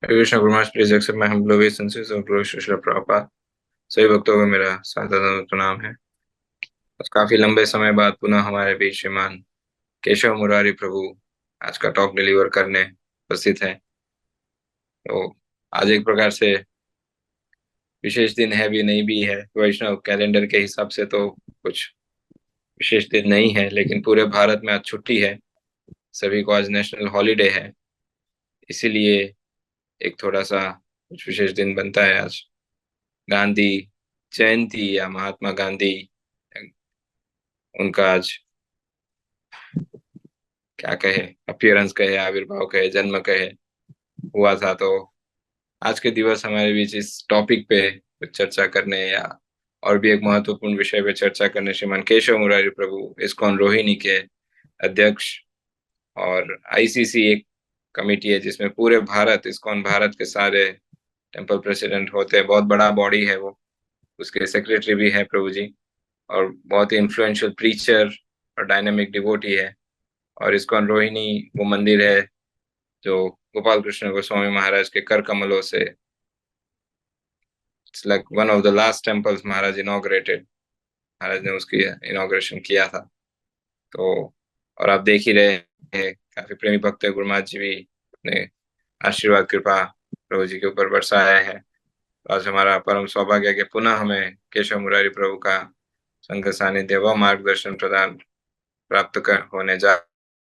हरे कृष्ण गुरुमाश please accept my humble obeisances और glory Shri Srila Prabhupada. सभी भक्तों को मेरा सादर प्रणाम है। बस काफी लंबे समय बाद पुनः हमारे बीच श्रीमान केशव मुरारी प्रभु आज का टॉक डिलीवर करने उपस्थित है। तो आज एक प्रकार से विशेष दिन है भी नहीं भी है, वैष्णव कैलेंडर के हिसाब से तो कुछ विशेष दिन नहीं है, लेकिन पूरे भारत में आज छुट्टी है। सभी को आज नेशनल हॉलिडे है, इसीलिए एक थोड़ा सा कुछ विशेष दिन बनता है आज। गांधी जयंती या महात्मा गांधी, उनका आज क्या कहे, अपीयरेंस कहे, आविर्भाव कहे, जन्म कहे, हुआ था। तो आज के दिवस हमारे बीच इस टॉपिक पे कुछ चर्चा करने या और भी एक महत्वपूर्ण विषय पे चर्चा करने श्रीमान केशव मुरारी प्रभु इस्कॉन रोहिणी के अध्यक्ष, और आईसीसी एक कमेटी है जिसमें पूरे भारत, इस्कॉन भारत के सारे टेम्पल प्रेसिडेंट होते हैं। बहुत बड़ा बॉडी है वो, उसके सेक्रेटरी भी है प्रभु जी, और बहुत ही इन्फ्लुएंशियल प्रीचर और डायनामिक डिवोटी है। और इस्कॉन रोहिणी वो मंदिर है जो गोपाल कृष्ण गोस्वामी महाराज के कर कमलों से, it's like one of the last temples Maharaj inaugurated, महाराज ने उसकी इनॉग्रेशन किया था। तो और आप देख ही रहे हैं, काफी प्रेमी भक्त है, गुरुनाथ जी भी अपने आशीर्वाद कृपा प्रभु जी के ऊपर बरसाया है। तो आज हमारा परम सौभाग्य है कि पुनः हमें केशव मुरारी प्रभु का संग सानिध्य व मार्गदर्शन प्रदान प्राप्त कर होने जा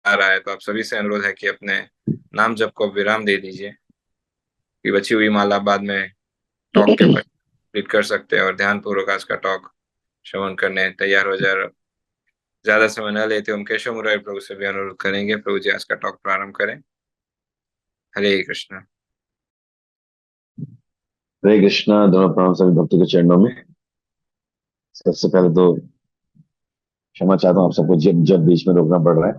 रहा है। तो आप सभी से अनुरोध है कि अपने नाम जप को विराम दे दीजिए, कि बची हुई माला बाद में टॉक के कंप्लीट कर सकते हैं, और ध्यान पूर्वक आज का टॉक श्रवण करने तैयार हो जाए। ज्यादा समय न लेते हम केशव मुरारी प्रभु से भी अनुरोध करेंगे, प्रभु जी आज का टॉक प्रारंभ करें। हरे कृष्ण। हरे कृष्णा। दोनों प्रणाम सभी भक्तों के चरणों में। सबसे पहले तो क्षमा चाहता हूँ आप सबको, जब जब बीच में रोकना पड़ रहा है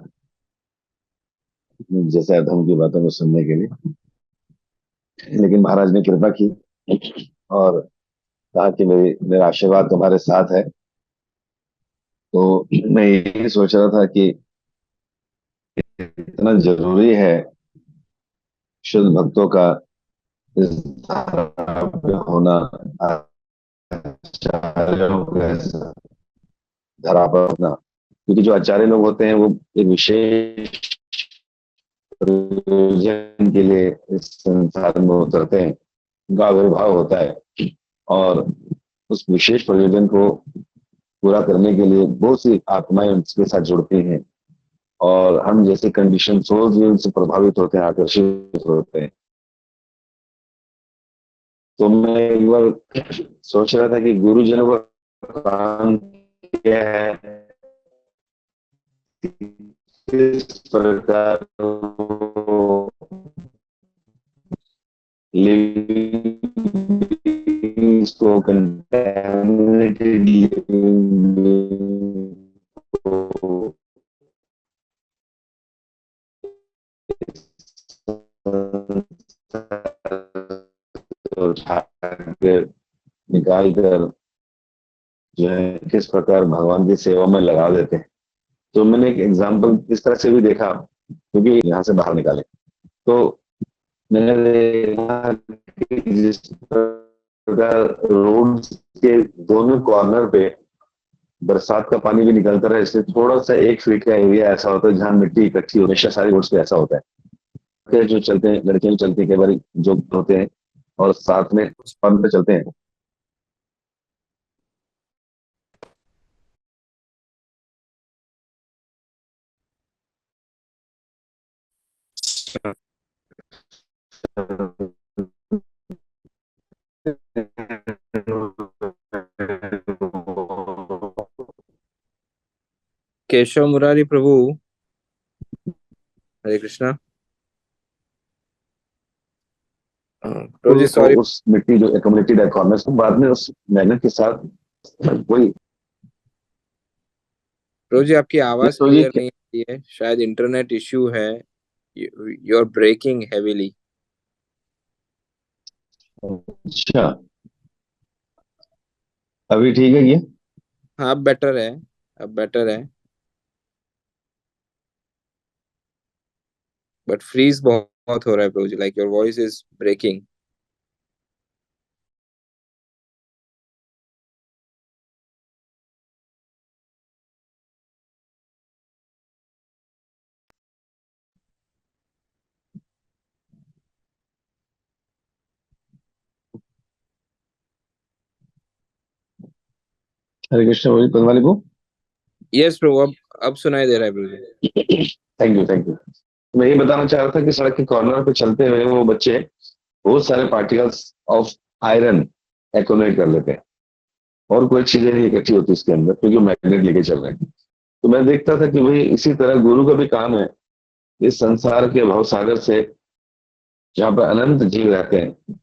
जैसे अधर्म की बातों को सुनने के लिए, लेकिन महाराज ने कृपा की और कहा कि मेरा आशीर्वाद तुम्हारे साथ है। तो मैं यही सोच रहा था कि इतना जरूरी है शुद्ध भक्तों का इस धारा पे होना, आचार्यों का इस धरा पर होना, क्योंकि जो आचार्य लोग होते हैं वो एक विशेष प्रयोजन के लिए इस संसार में उतरते हैं। उनका आविर्भाव होता है और उस विशेष प्रयोजन को पूरा करने के लिए बहुत सी आत्माएं उसके साथ जुड़ती हैं, और हम जैसे कंडीशन सोल्स भी उनसे प्रभावित होते हैं, आकर्षित होते हैं। तो मैं एक बार सोच रहा था कि गुरुजनों का काम क्या है, किस प्रकार लिविंग को कंटेमिनेटेड को उठा कर निकाल कर जो है किस प्रकार भगवान की सेवा में लगा देते हैं। तो मैंने एक एग्जाम्पल इस तरह से भी देखा, क्योंकि यहाँ से बाहर निकाले तो मैंने देखा कि जिस प्रकार रोड के दोनों कॉर्नर पे बरसात का पानी भी निकलता रहे, इसलिए थोड़ा सा 1 फीट का एरिया ऐसा होता है जहाँ मिट्टी इकट्ठी हो, हमेशा सारी रोड्स पे ऐसा होता है। के जो चलते हैं, लड़के जो चलते हैं, कई बार जो होते हैं और साथ में पंप पे चलते हैं। केशव मुरारी प्रभु, हरे कृष्णा। प्रभु जी तो सॉरी, उस मिट्टी जो कम्युनिटी है कॉर्नर को बाद में उस मेहनत के साथ वही। प्रभु जी आपकी आवाज तो क्लियर नहीं आती है, शायद इंटरनेट इश्यू है। You are breaking heavily. अच्छा, अभी ठीक है ये? हाँ अब बेटर है, अब बेटर है, बट फ्रीज बहुत बहुत हो रहा है प्रभु जी, like your voice is breaking. Hare Krishna भाई, पदमाली को। यस प्रभु, अब सुनाई दे रहा है प्रभु जी। Thank you, thank you. मैं ये बताना चाह रहा था कि सड़क के कॉर्नर पे चलते हुए वो बच्चे बहुत सारे पार्टिकल्स ऑफ आयरन एक्युमुलेट कर लेते हैं, और कोई चीजें नहीं इकट्ठी होती इसके अंदर, क्योंकि मैग्नेट लेके चल रहे हैं। तो मैं देखता था कि भाई इसी तरह गुरु का भी काम है, इस संसार के भव सागर से, जहाँ पर अनंत जीव रहते हैं,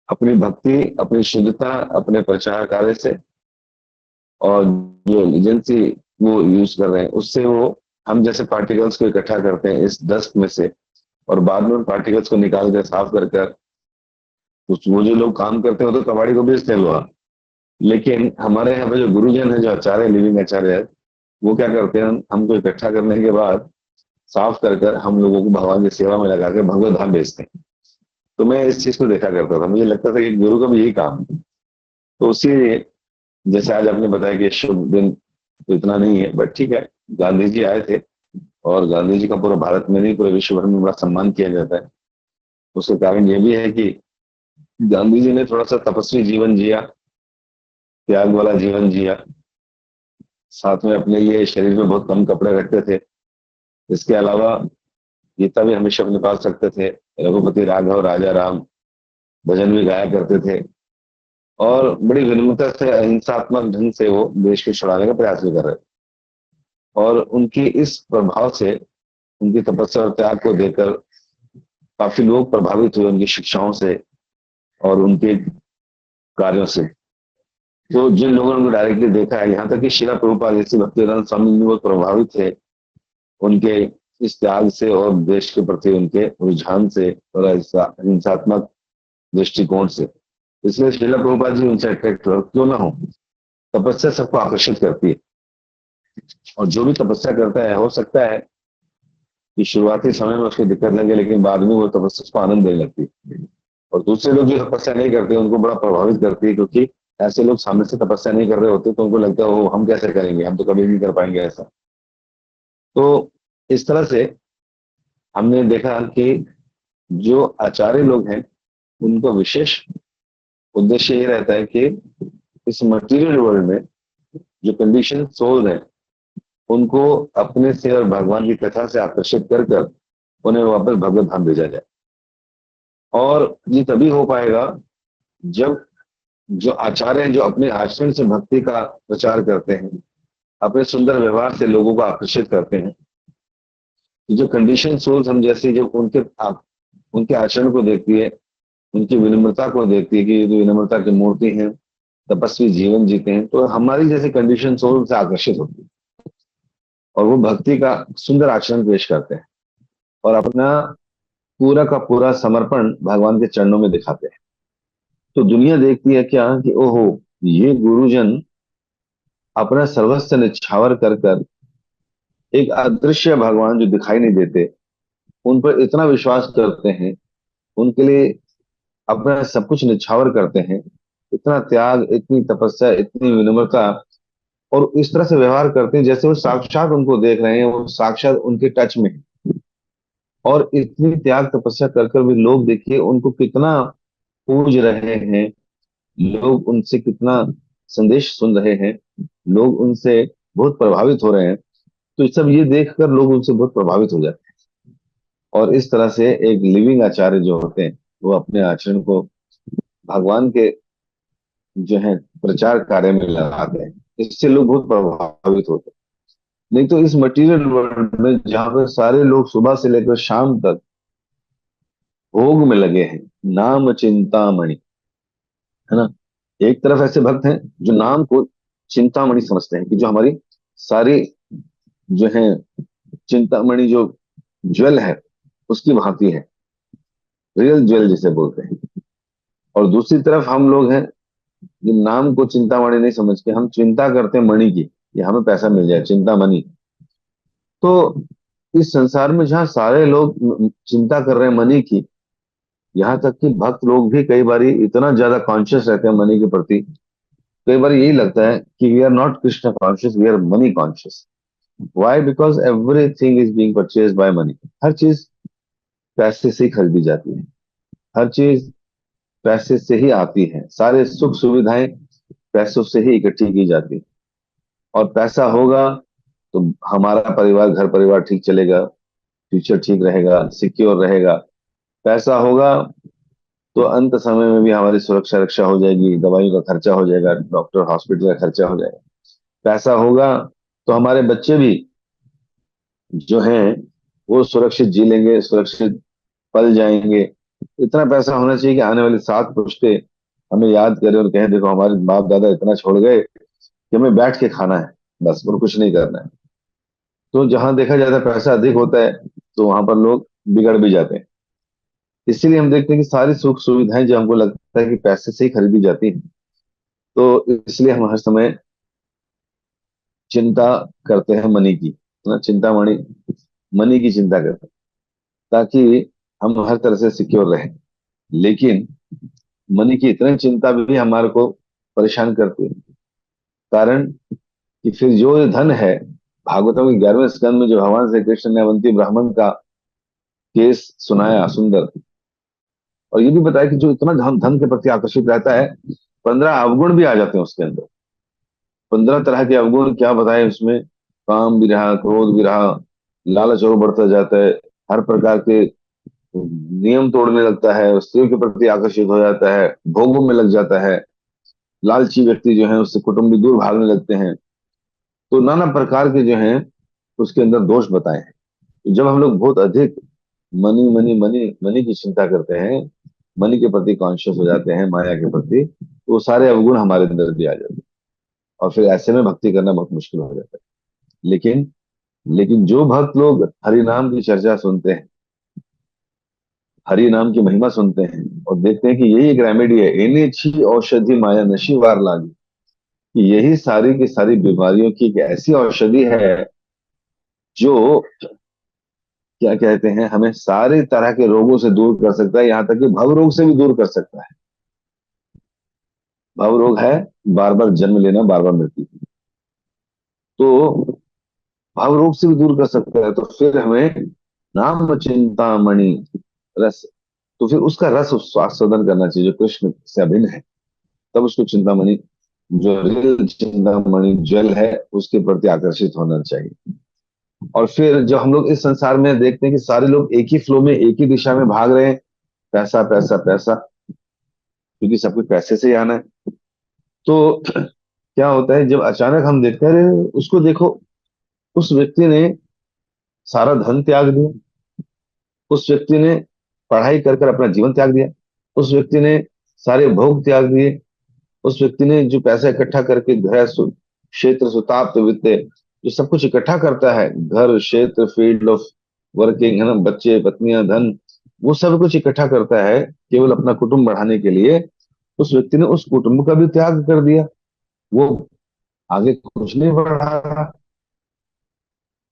अपनी भक्ति, अपनी शुद्धता, अपने प्रचार कार्य से, और जो एजेंसी वो यूज कर रहे हैं उससे, वो हम जैसे पार्टिकल्स को इकट्ठा करते हैं इस डस्ट में से, और बाद में उन पार्टिकल्स को निकाल कर साफ कर कर उस, वो जो लोग काम करते हैं वो तो कबाड़ी को बेचते हैं लोहा। लेकिन हमारे यहाँ पे जो गुरुजन है, जो आचार्य, लिविंग आचार्य है, वो क्या करते हैं, हमको इकट्ठा करने के बाद साफ कर कर हम लोगों को भगवान की सेवा में लगा कर भगवत धाम भेजते हैं। तो मैं इस चीज को देखा करता था, मुझे लगता था कि गुरु का भी यही काम है। तो उसी, जैसे आज आपने बताया कि शुभ दिन तो इतना नहीं है, बट ठीक है, गांधी जी आए थे, और गांधी जी का पूरा भारत में नहीं, पूरे विश्व भर में बड़ा सम्मान किया जाता है। उसका कारण ये भी है कि गांधी जी ने थोड़ा सा तपस्वी जीवन जिया, त्याग वाला जीवन जिया, साथ में अपने लिए शरीर में बहुत कम कपड़े रखते थे। इसके अलावा गीता भी हमेशा अपने पास रखते थे, रघुपति राघव राजा राम भजन भी गाया करते थे, और बड़ी विनम्रता से, अहिंसात्मक ढंग से वो देश को छुड़ाने का प्रयास भी कर रहे थे। और उनकी इस प्रभाव से, उनकी तपस्या और त्याग को देखकर काफी लोग प्रभावित हुए, उनकी शिक्षाओं से और उनके कार्यों से। तो जिन लोगों ने उनको डायरेक्टली देखा है, यहाँ तक कि शिला प्रभुपाद जैसे भक्तिवेदांत स्वामी जी बहुत प्रभावित थे उनके इस त्याग से, और देश के प्रति उनके रुझान से, और हिंसात्मक दृष्टिकोण से। इसलिए शिला प्रभुपाद जी उनसे अट्रैक्ट हो, क्यों ना हो। तपस्या सबको आकर्षित करती है, और जो भी तपस्या करता है, हो सकता है कि शुरुआती समय में उसको दिक्कत लगे, लेकिन बाद में वो तपस्या को आनंद देने लगती है। और दूसरे लोग जो तपस्या नहीं करते उनको बड़ा प्रभावित करती है, क्योंकि ऐसे लोग सामने से तपस्या नहीं कर रहे होते तो उनको लगता है वो हम कैसे करेंगे, हम तो कभी नहीं कर पाएंगे ऐसा। तो इस तरह से हमने देखा कि जो आचार्य लोग हैं, उनका विशेष उद्देश्य ये रहता है कि इस मटेरियल वर्ल्ड में जो कंडीशन सोल है, उनको अपने से और भगवान की कथा से आकर्षित कर कर उन्हें वापस भगवत धाम भेजा जाए। और ये तभी हो पाएगा जब जो आचार्य हैं, जो अपने आचरण से भक्ति का प्रचार करते हैं, अपने सुंदर व्यवहार से लोगों को आकर्षित करते हैं, जो कंडीशन सोल्स हम जैसे, जब उनके आचरण को देखती है, उनकी विनम्रता को देखती है कि ये तो विनम्रता की मूर्ति है, तपस्वी जीवन जीते हैं, तो हमारी जैसे कंडीशन सोल से आकर्षित होती है, और वो भक्ति का सुंदर आचरण पेश करते हैं, और अपना पूरा का पूरा समर्पण भगवान के चरणों में दिखाते हैं। तो दुनिया देखती है क्या कि ओहो, ये गुरुजन अपना सर्वस्व निछावर कर कर एक अदृश्य भगवान जो दिखाई नहीं देते, उन पर इतना विश्वास करते हैं, उनके लिए अपना सब कुछ निछावर करते हैं, इतना त्याग, इतनी तपस्या, इतनी विनम्रता, और इस तरह से व्यवहार करते हैं जैसे वो साक्षात उनको देख रहे हैं, वो साक्षात उनके टच में है। और इतनी त्याग तपस्या कर कर भी लोग देखिए उनको कितना पूज रहे हैं, लोग उनसे कितना संदेश सुन रहे हैं, लोग उनसे बहुत प्रभावित हो रहे हैं। तो सब ये देखकर लोग उनसे बहुत प्रभावित हो जाते हैं, और इस तरह से एक लिविंग आचार्य जो होते हैं, वो अपने आचरण को भगवान के जो है प्रचार कार्य में लगाते हैं। इससे लोग बहुत प्रभावित होते हैं। नहीं तो इस मटेरियल वर्ल्ड में, जहाँ पे सारे लोग सुबह से लेकर शाम तक भोग में लगे हैं, नाम चिंतामणि, है ना। एक तरफ ऐसे भक्त हैं जो नाम को चिंतामणि समझते हैं, कि जो हमारी सारी जो है चिंतामणि, जो ज्वेल है, उसकी भांति है, रियल ज्वेल जिसे बोलते हैं। और दूसरी तरफ हम लोग हैं जो नाम को चिंतामणि नहीं समझ के हम चिंता करते हैं मणि की, ये हमें पैसा मिल जाए, चिंतामणि। तो इस संसार में जहाँ सारे लोग चिंता कर रहे हैं मनी की, यहाँ तक कि भक्त लोग भी कई बार इतना ज्यादा कॉन्शियस रहते हैं मनी के प्रति, कई बार यही लगता है कि we are not Krishna conscious, we are money conscious. Why? Because everything is being purchase by money. हर चीज पैसे से ही खरीदी जाती है, हर चीज पैसे से ही आती है, सारे सुख सुविधाएं पैसों से ही इकट्ठी की जाती है। और पैसा होगा तो हमारा परिवार, घर परिवार ठीक चलेगा, फ्यूचर ठीक रहेगा, सिक्योर रहेगा। पैसा होगा तो अंत समय में भी हमारी सुरक्षा रक्षा हो जाएगी, दवाइयों का खर्चा हो जाएगा, डॉक्टर हॉस्पिटल का खर्चा हो जाएगा। पैसा होगा तो हमारे बच्चे भी जो हैं वो सुरक्षित जी लेंगे, सुरक्षित पल जाएंगे। इतना पैसा होना चाहिए कि आने वाली 7 पुश्तें हमें याद करें और कहें देखो हमारे बाप दादा इतना छोड़ गए कि हमें बैठ के खाना है, बस और कुछ नहीं करना है। तो जहां देखा जाता है पैसा अधिक होता है, तो वहां पर लोग बिगड़ भी जाते हैं। इसीलिए हम देखते हैं कि सारी सुख सुविधाएं जो हमको लगता है कि पैसे से ही खरीदी जाती हैं, तो इसलिए हम हर समय चिंता करते हैं मनी की, ना चिंता मणि, मनी की चिंता करते हैं ताकि हम हर तरह से सिक्योर रहें। लेकिन मनी की इतनी चिंता भी हमारे को परेशान करती है। कारण कि फिर जो धन है, भागवतम के 11वें स्कंद में जो भगवान श्री कृष्ण ने अवंती ब्राह्मण का केस सुनाया सुंदर, और ये भी बताया कि जो इतना धन धन के प्रति आकर्षित रहता है, 15 अवगुण भी आ जाते हैं उसके अंदर। 15 तरह के अवगुण क्या बताए उसमें, काम भी रहा, क्रोध भी रहा, लालच और बढ़ता जाता है, हर प्रकार के नियम तोड़ने लगता है, स्त्रियों के प्रति आकर्षित हो जाता है, भोगों में लग जाता है, लालची व्यक्ति जो है उससे कुटुंब भी दूर भागने लगते हैं। तो नाना प्रकार के जो हैं उसके अंदर दोष बताए हैं। तो जब हम लोग बहुत अधिक मनी मनी मनी मनी की चिंता करते हैं, मनी के प्रति कॉन्शियस हो जाते हैं, माया के प्रति, तो वो सारे अवगुण हमारे अंदर भी आ जाते हैं। और फिर ऐसे में भक्ति करना बहुत मुश्किल हो जाता है। लेकिन जो भक्त लोग हरि नाम की चर्चा सुनते हैं, हरि नाम की महिमा सुनते हैं और देखते हैं कि यही एक रेमेडी है, इन्हीं छी औषधि माया नशी वार लागी, कि यही सारी की सारी बीमारियों की एक ऐसी औषधि है जो क्या कहते हैं हमें सारे तरह के रोगों से दूर कर सकता है, यहाँ तक कि भव रोग से भी दूर कर सकता है। भव रोग है बार बार जन्म लेना, बार बार मृत्यु। तो भव रोग से भी दूर कर सकता है। तो फिर हमें नाम चिंतामणि रस, तो फिर उसका रस स्वास्वादन करना चाहिए जो कृष्ण से अभिन्न है। तब उसको चिंतामणि, जो रियल चिंतामणि जल है, उसके प्रति आकर्षित होना चाहिए। और फिर जब हम लोग इस संसार में देखते हैं कि सारे लोग एक ही फ्लो में, एक ही दिशा में भाग रहे हैं, पैसा पैसा पैसा, क्योंकि सब कुछ पैसे से ही आना है। तो क्या होता है जब अचानक हम देखते हैं, अरे उसको देखो, उस व्यक्ति ने सारा धन त्याग दिया, उस व्यक्ति ने पढ़ाई कर कर अपना जीवन त्याग दिया, उस व्यक्ति ने सारे भोग त्याग दिए, उस व्यक्ति ने जो पैसा इकट्ठा करके घर क्षेत्र सुताप्त वित्त, जो सब कुछ इकट्ठा करता है, घर क्षेत्र फील्ड ऑफ वर्किंग है ना, बच्चे पत्नियां धन, वो सब कुछ इकट्ठा करता है केवल अपना कुटुंब बढ़ाने के लिए, उस व्यक्ति ने उस कुटुंब का भी त्याग कर दिया। वो आगे कुछ नहीं बढ़ा,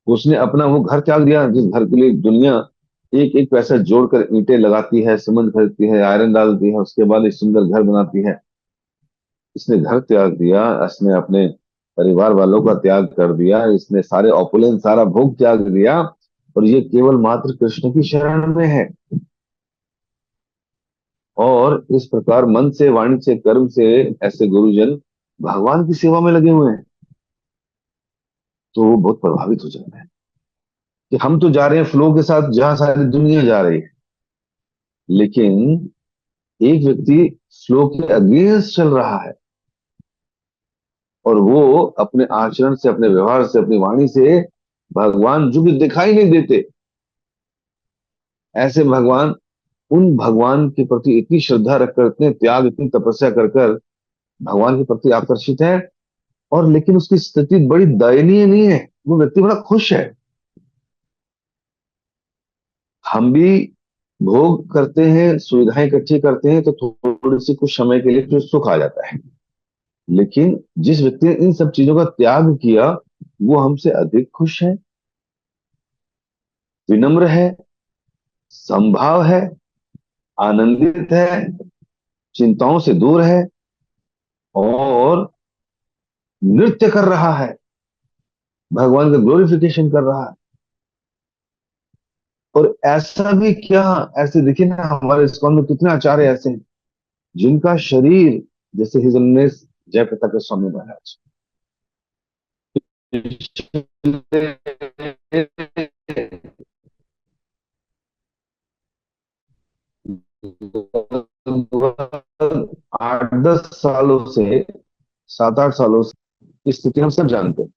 उसने अपना वो घर त्याग दिया जिस घर के लिए दुनिया एक एक पैसा जोड़कर ईंटें लगाती है, सीमेंट खरीदती है, आयरन डालती है, उसके बाद एक सुंदर घर बनाती है। इसने घर त्याग दिया, इसने अपने परिवार वालों का त्याग कर दिया, इसने सारे ऑपुलेंस सारा भोग त्याग दिया, और ये केवल मात्र कृष्ण की शरण में है। और इस प्रकार मन से, वाणी से, कर्म से ऐसे गुरुजन भगवान की सेवा में लगे हुए हैं, तो वो बहुत प्रभावित हो जाता है कि हम तो जा रहे हैं फ्लो के साथ जहां सारी दुनिया जा रही है, लेकिन एक व्यक्ति फ्लो के अगेंस्ट चल रहा है, और वो अपने आचरण से, अपने व्यवहार से, अपनी वाणी से भगवान जो भी दिखाई नहीं देते, ऐसे भगवान, उन भगवान के प्रति इतनी श्रद्धा रखकर, इतने त्याग, इतनी तपस्या कर कर भगवान के प्रति आकर्षित है। और लेकिन उसकी स्थिति बड़ी दयनीय नहीं है, वो व्यक्ति बड़ा खुश है। हम भी भोग करते हैं, सुविधाएं इकट्ठी करते हैं, तो थोड़ी सी कुछ समय के लिए फिर सुख आ जाता है। लेकिन जिस व्यक्ति ने इन सब चीजों का त्याग किया, वो हमसे अधिक खुश है। विनम्र है, संभाव है, आनंदित है, चिंताओं से दूर है, और नृत्य कर रहा है, भगवान का ग्लोरिफिकेशन कर रहा है। और ऐसा भी क्या, ऐसे देखिए ना, हमारे इस्कॉन में कितने आचार्य ऐसे हैं जिनका शरीर, जैसे हिज ऑनरेस जयप्रताप स्वामी महाराज, 8-10 सालों से, 7-8 सालों से इस स्थिति हम सब जानते हैं,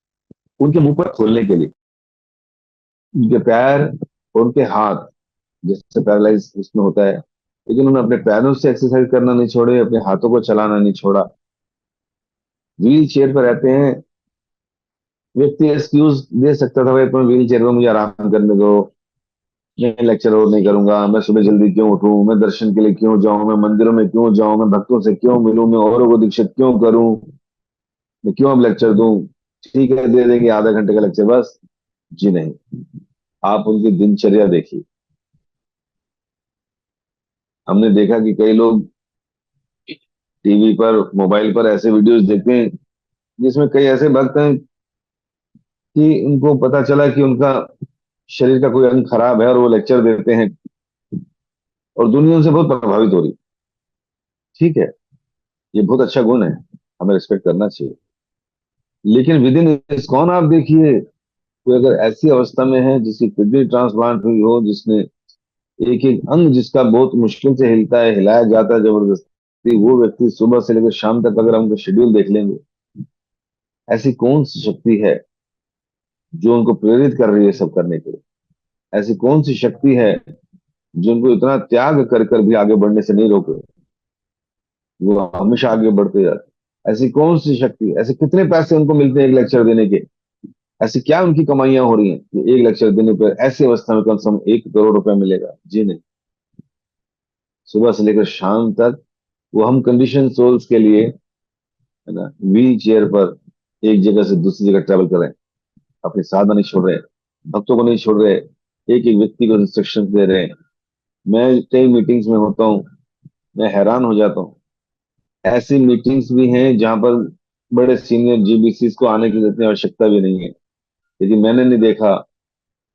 उनके मुंह पर खोलने के लिए उनके पैर और उनके हाथ, जैसे पैरालाइज इसमें होता है, लेकिन उन्होंने अपने पैरों से एक्सरसाइज करना नहीं छोड़े, अपने हाथों को चलाना नहीं छोड़ा, व्हील चेयर पर रहते हैं। व्यक्ति एक्सक्यूज दे सकता था, भाई तुम व्हील चेयर पर, मुझे आराम करने दो, मैं लेक्चर और नहीं करूंगा, मैं सुबह जल्दी क्यों उठूं, मैं दर्शन के लिए क्यों जाऊं, मैं मंदिरों में क्यों जाऊं, मैं भक्तों से क्यों मिलूं, मैं औरों को दीक्षित क्यों करूं, मैं क्यों अब लेक्चर दूं। ठीक है, दे देंगे आधा घंटे का लेक्चर बस। जी नहीं, आप उनकी दिनचर्या देखिए। हमने देखा कि कई लोग टीवी पर, मोबाइल पर ऐसे वीडियोस देखते हैं जिसमें कई ऐसे भक्त हैं कि उनको पता चला कि उनका शरीर का कोई अंग खराब है और वो लेक्चर देते हैं, और दुनिया उनसे बहुत प्रभावित हो रही। ठीक है, ये बहुत अच्छा गुण है, हमें रिस्पेक्ट करना चाहिए। लेकिन विद इन इस्कॉन आप देखिए, कोई अगर ऐसी अवस्था में है जिसकी किडनी ट्रांसप्लांट हुई हो, जिसने एक एक अंग जिसका बहुत मुश्किल से हिलता है, हिलाया जाता है जबरदस्ती, वो व्यक्ति सुबह से लेकर शाम तक अगर हम उनका शेड्यूल देख लेंगे, ऐसी कौन सी शक्ति है जो उनको प्रेरित कर रही है सब करने के लिए? ऐसी कौन सी शक्ति है जो उनको इतना त्याग कर कर भी आगे बढ़ने से नहीं रोके, वो हमेशा आगे बढ़ते जाते? ऐसी कौन सी शक्ति, ऐसे कितने पैसे उनको मिलते हैं एक लेक्चर देने के? ऐसी क्या उनकी कमाइयां हो रही हैं कि एक लेक्चर देने पर ऐसी अवस्था में कम से कम 1 करोड़ रुपया मिलेगा? जी नहीं। सुबह से लेकर शाम तक वो हम कंडीशन सोल्स के लिए, है ना, व्हील चेयर पर एक जगह से दूसरी जगह ट्रेवल कर रहे हैं, अपनी साधना नहीं छोड़ रहे, भक्तों को नहीं छोड़ रहे, एक एक व्यक्ति को इंस्ट्रक्शन दे रहे हैं। मैं कई मीटिंग्स में होता हूँ, मैं हैरान हो जाता हूँ। ऐसी मीटिंग्स भी हैं जहां पर बड़े सीनियर जीबीसी को आने की इतनी आवश्यकता भी नहीं है, लेकिन मैंने नहीं देखा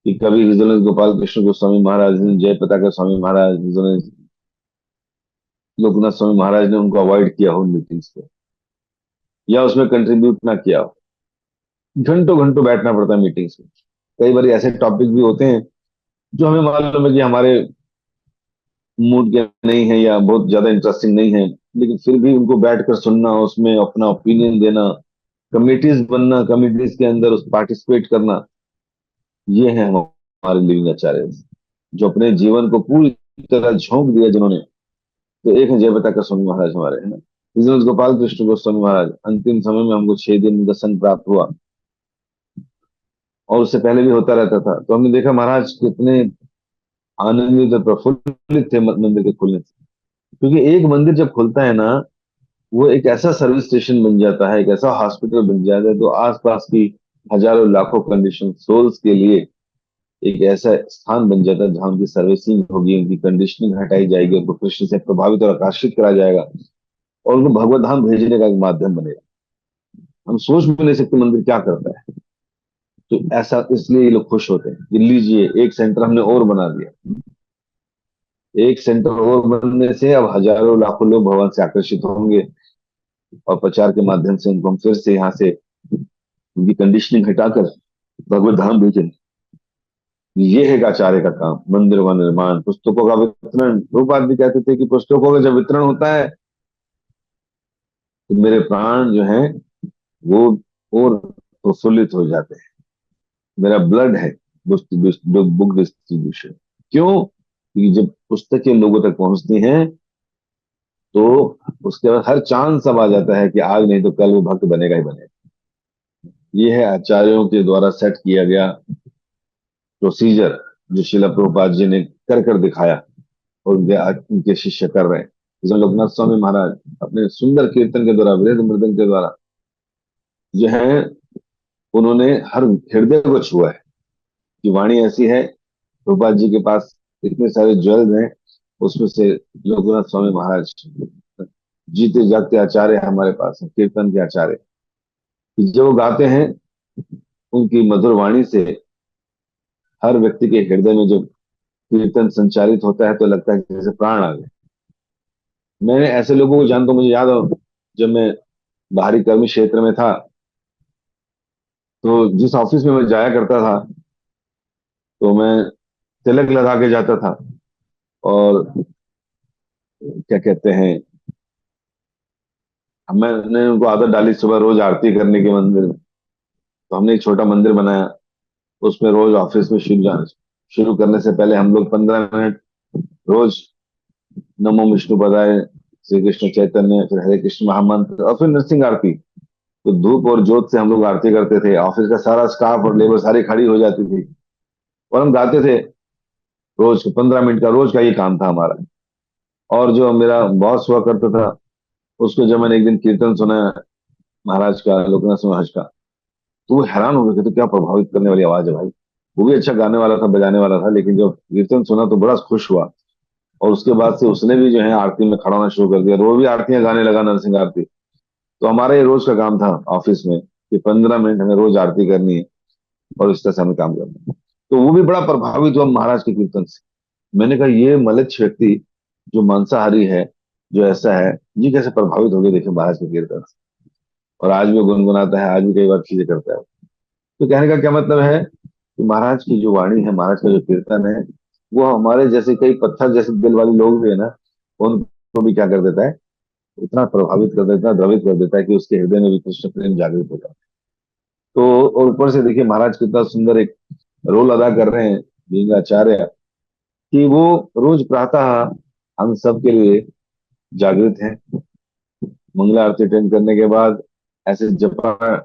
कि कभी हिज ऑनरेस गोपाल कृष्ण गोस्वामी महाराज ने, जय पताका स्वामी महाराज, हिज ऑनरेस लोकनाथ स्वामी महाराज ने उनको अवॉइड किया हो मीटिंग्स को, या उसमें कंट्रीब्यूट ना किया हो। घंटों घंटों बैठना पड़ता है मीटिंग्स में। कई बार ऐसे टॉपिक भी होते हैं जो हमें मालूम है कि हमारे मूड के नहीं है या बहुत ज्यादा इंटरेस्टिंग नहीं है, लेकिन फिर भी उनको बैठकर सुनना, उसमें अपना ओपिनियन देना, कमिटीज बनना, कमिटीज के अंदर उस पार्टिसिपेट करना, ये है हमारे लिविंग आचार्य, जो अपने जीवन को पूरी तरह झोंक दिया जिन्होंने। तो एक है जयप्रताप का स्वामी महाराज हमारे, है ना, बिजनेस गोपाल कृष्ण गोस्वामी महाराज। अंतिम समय में हमको 6 दिन का संग प्राप्त हुआ, और उससे पहले भी होता रहता था, तो हमने देखा महाराज कितने आनंदित और प्रफुल्लित थे मंदिर के खुलने से। क्योंकि एक मंदिर जब खुलता है ना, वो एक ऐसा सर्विस स्टेशन बन जाता है, एक ऐसा हॉस्पिटल बन जाता है, तो आसपास की हजारों लाखों कंडीशन सोल्स के लिए एक ऐसा स्थान बन जाता है जहां उनकी सर्विसिंग होगी, उनकी कंडीशनिंग हटाई जाएगी, उनको कृष्ण से प्रभावित और आकर्षित करा जाएगा, और उनको भगवत धाम भेजने का एक माध्यम बनेगा। हम सोच भी नहीं सकते मंदिर क्या करता है। तो ऐसा इसलिए ये लोग खुश होते हैं कि लीजिए एक सेंटर हमने और बना दिया। एक सेंटर और बनने से अब हजारों लाखों लोग भगवान से आकर्षित होंगे, और प्रचार के माध्यम से उनको हम फिर से यहाँ से उनकी कंडीशनिंग हटाकर भगवत धाम भेजें। ये है आचार्य का काम, मंदिर का निर्माण, पुस्तकों का वितरण। रूपाद भी कहते थे कि पुस्तकों का जब वितरण होता है तो मेरे प्राण जो हैं वो और प्रफुल्लित हो जाते हैं। मेरा ब्लड है बुक डिस्ट्रीब्यूशन। क्यों? क्योंकि जब पुस्तकें लोगों तक पहुंचती हैं तो उसके बाद हर चांस अब आ जाता है कि आज नहीं तो कल वो भक्त बनेगा ही बनेगा। ये है आचार्यों के द्वारा सेट किया गया प्रोसीजर, जो शिला प्रभुपाद जी ने कर कर दिखाया, और उनके शिष्य कर रहे हैं। जैसे लोकनाथ स्वामी महाराज अपने सुंदर कीर्तन के द्वारा, वेद मृदंग के द्वारा जो है, उन्होंने हर हृदय को छुआ है कि वाणी ऐसी है, प्रभुपाद जी के पास इतने सारे ज्वेल्स हैं, उसमें से रघुनाथ स्वामी महाराज जीते जागते आचार्य हमारे पास हैं, कीर्तन के आचार्य, कि जब वो गाते हैं, उनकी मधुर वाणी से हर व्यक्ति के हृदय में जब कीर्तन संचारित होता है तो लगता है कि जैसे प्राण आ गए। मैंने ऐसे लोगों को जानता हूं, मुझे याद हो, जब मैं बाहरी कर्मी क्षेत्र में था, तो जिस ऑफिस में मैं जाया करता था, तो मैं तिलक लगा के जाता था। और क्या कहते हैं, मैंने उनको आदत डाली सुबह रोज आरती करने की मंदिर में। तो हमने एक छोटा मंदिर बनाया, उसमें रोज ऑफिस में शुरू करने से पहले हम लोग 15 मिनट रोज नमो विष्णु पदाय, श्री कृष्ण चैतन्य, फिर हरे कृष्ण महामंत्र, और फिर नरसिंह आरती। तो धूप और जोत से हम लोग आरती करते थे, ऑफिस का सारा स्टाफ और लेबर सारी खड़ी हो जाती थी, और हम गाते थे। रोज 15 मिनट का रोज का ये काम था हमारा। और जो मेरा बॉस हुआ करता था, उसको जब मैंने एक दिन कीर्तन सुना महाराज का, लोकनाथ महाराज का, तो वो हैरान हो गए कि तो क्या प्रभावित करने वाली आवाज है भाई। वो भी अच्छा गाने वाला था, बजाने वाला था, लेकिन जब कीर्तन सुना तो बड़ा खुश हुआ। और उसके बाद से उसने भी जो है आरती में खड़ा होना शुरू कर दिया, वो भी आरतियां गाने लगा, नरसिंह आरती। तो हमारा ये रोज का काम था ऑफिस में, कि 15 मिनट हमें रोज आरती करनी है, और इस तरह से हमें काम करना है। तो वो भी बड़ा प्रभावित हुआ महाराज के कीर्तन से। मैंने कहा ये मलेच्छ व्यक्ति जो मांसाहारी है, जो ऐसा है, ये कैसे प्रभावित हो गए देखे महाराज के कीर्तन से। और आज भी वो गुनगुनाता है, आज भी कई बार चीजें करता है। तो कहने का क्या मतलब है कि महाराज की जो वाणी है, महाराज का जो कीर्तन है, वो हमारे जैसे कई पत्थर जैसे दिल वाले लोग भी है ना, उनको भी क्या कर देता है, इतना प्रभावित कर देता है, इतना द्रवित कर देता है कि उसके हृदय में भी कृष्ण प्रेम जागृत हो जाता है। तो और ऊपर से देखिए महाराज कितना सुंदर एक रोल अदा कर रहे हैं बीइंग आचार्य, कि वो रोज प्रातः हम सब के लिए जागृत हैं। मंगला आरती अटेंड करने के बाद ऐसे जपा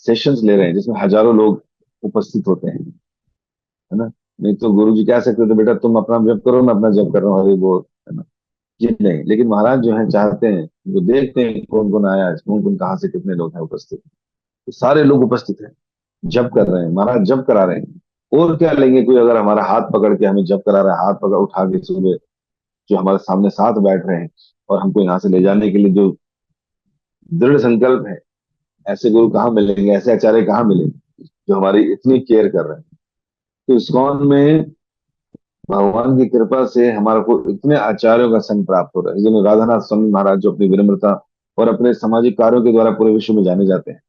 सेशंस ले रहे हैं जिसमें हजारों लोग उपस्थित होते हैं, है ना। नहीं तो गुरु जी कह सकते थे बेटा तुम अपना जप करो, मैं अपना जप कर रहा हूँ, हरि बोल, है ना। ये नहीं, लेकिन महाराज जो है चाहते हैं, वो देखते हैं कौन कौन आया है, कौन कौन कहाँ से कितने लोग हैं उपस्थित। तो सारे लोग उपस्थित हैं, जप कर रहे हैं, महाराज जप करा रहे हैं। और क्या लेंगे, कोई अगर हमारा हाथ पकड़ के हमें जप करा रहा है, हाथ पकड़ उठा के सुबह, जो हमारे सामने साथ बैठ रहे हैं, और हमको यहाँ से ले जाने के लिए जो दृढ़ संकल्प है, ऐसे गुरु कहाँ मिलेंगे, ऐसे आचार्य कहाँ मिलेंगे जो हमारी इतनी केयर कर रहे हैं। तो इस्कॉन में भगवान की कृपा से हमारे को इतने आचार्यों का संग प्राप्त हो रहा है, जिन्हें राधानाथ स्वामी महाराज, जो अपनी विनम्रता और अपने सामाजिक कार्यों के द्वारा पूरे विश्व में जाने जाते हैं,